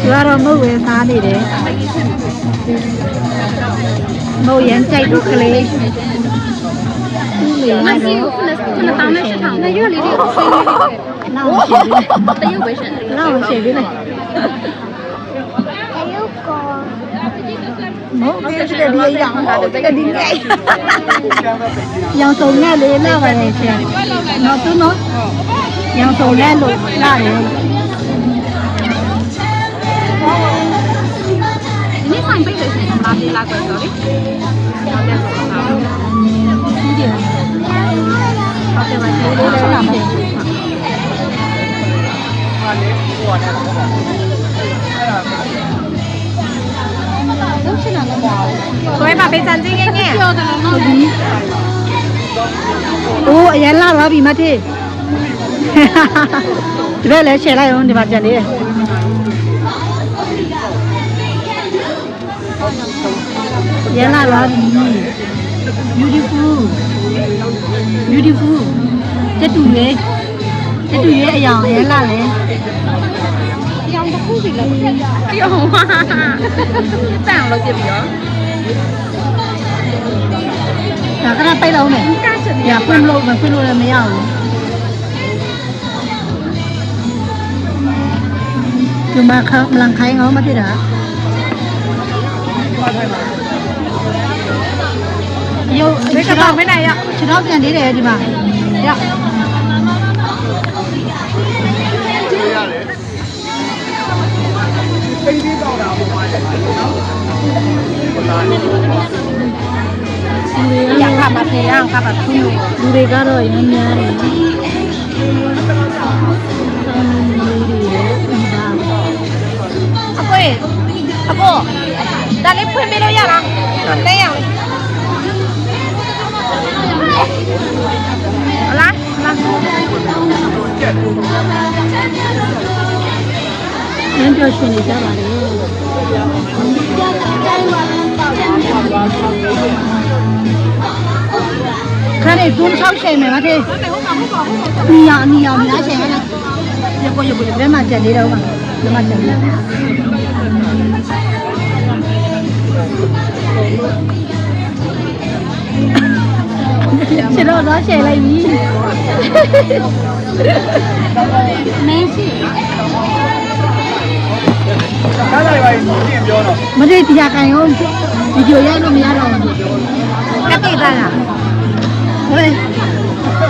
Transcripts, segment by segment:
သူကတော့မုတ်ဝဲစားနေတယ်မုတ်ရန်ကြိုက်တော့ကလေးသူ့လေကတော့တောင်းနဲ့ရှစ်ထောင်နဲ့ရွက်လေးတွေနောက်ရှိပြီတရုတ်ပဲရှင်နောက်ရှိပြီလေမဟုတ်ဘူးတဲ့ဒီရောင်တဲ့ဒီငယ်ရောင်စုံနဲ့လေးလာပါလေရှင်နော်သူနော်ရောင်စုံနဲ့လို့လာတယ်ဒီဆိုင်ပိတ်လို့ရှင်လာပြေးလာကြတော့လေဟုတ်တယ်ဟုတ်ပါဘူးဒီတယ်ဟုတ်တယ်ပါဒီလေးလည်းလာမယ်ဟာလေဟိုကနေတော့တော့ရှင်လာတော့ကိုယ်ပါပေးစံချင်းငယ်ငယ်ပြောတယ်နော်အိုးအရင်လာတော့ပြီမထေးဒီဘက်လည်းရှယ်လိုက်အောင်ဒီမှာကြံလေးရလာတော့ပြီ beautiful beautiful တက်တူရဲ့အယောင်ရလာလေရောင်တစ်ခုစီလောက်ပြောင်းသွားတန်အောင်လုပ်ပြပြီးတော့ဒါကပိတ်လုံးမယ်ရဖွင့်လို့လည်းမရဘူးဒီမှာခမလန်ခိုင်းအောင်မဖြစ်တာရုပ်ဒီကတော့မနိုင်ရခြေတော့ပြန်သေးတယ်ဒီမှာရပေးပြီးတော့တာပေါ့ပါတယ်နော်อยากขับมาเที่ยวขับแบบทุ่งလူတွေကတော့ရမ်းများတယ်အကိုဒါလေးဖွင့်ပေးလို့ရလားလဲရအောင်လာရမ်းပြောရှင်နေကြပါလေခါနေဒုံချောက်ရှင်မယ်မသေးနီယာများရှင်ရလားရကိုဘယ်မှာကျန်နေတော့မှာဘယ်မှာကျန်နေခြေတော့ရှယ်လိုက်ပြီမင်းရှိကားလိုက်ပါရင်ပြောတော့မသိတရားကန်ရောဗီဒီယိုရိုက်လို့မရတော့ဘူးကတ်တိတ်သားလားဟဲ့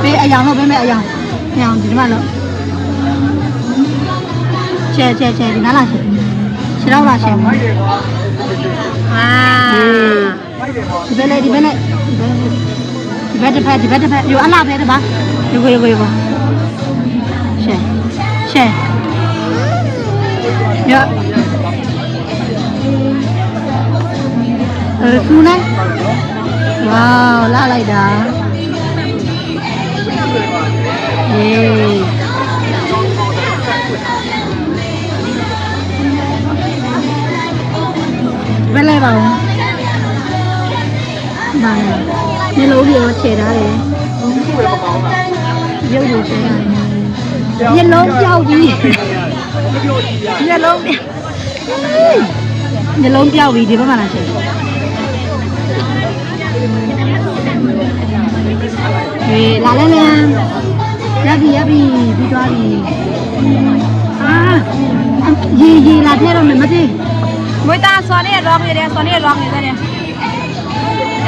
ဘေးအယောင်တော့ဘယ်မဲ့အယောင်ညောင်ဒီမှာလို့ချဲဒီနားလာချဲခြေတော့လာချဲမိုက်တယ်ကွာအာဒီဘက်ဒီဘက်တစ်ဖက်ယူအလားပဲတပါယူကိုရှဲရစူနေဝေါလာလိုက်တာဟေးဘယ်လဲပါဦးမာမျိုးလုံးတွေချေထားတယ်ရုပ်တွေချေရတယ်မျိုးလုံးပြောက်ကြီးမျိုးလုံးပြောက်ပြီးဒီဘက်မှာလာချေဟေးလာလဲရပြီပြီးသွားပြီအာရေလာထဲတော့မသိမွေးသားစော်နေရောင်းနေတယ်စော်နေရောင်းနေတယ်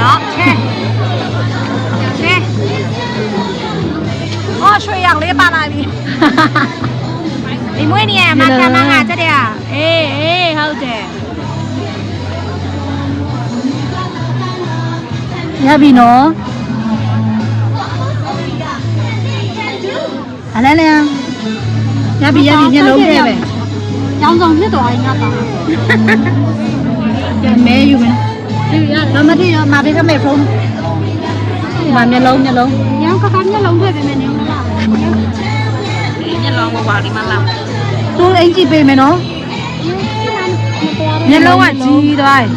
နော်ချဲအော်ရွှေရောင်လေးပါလာပြီဒီမွေးနေရမှာကမငါတက်တယ်အေးဟုတ်တယ်ရပြီနော်အလဲလဲရပြီမျက်လုံးထဲပဲရောင်စုံနှစ်တော်အိမ်ငါတောင်းမဲယူမယ်မမတိရမှာပေးကမဲ့ဖုန်းမှာမျက်လုံးရောင်ကမျက်လုံးထည့်ပေးမယ်နေမလားမျက်လုံးကပါဒီမှာလားသူအင်ကြည့်ပေးမယ်နော်မျက်လုံးကကြီးသွားတယ်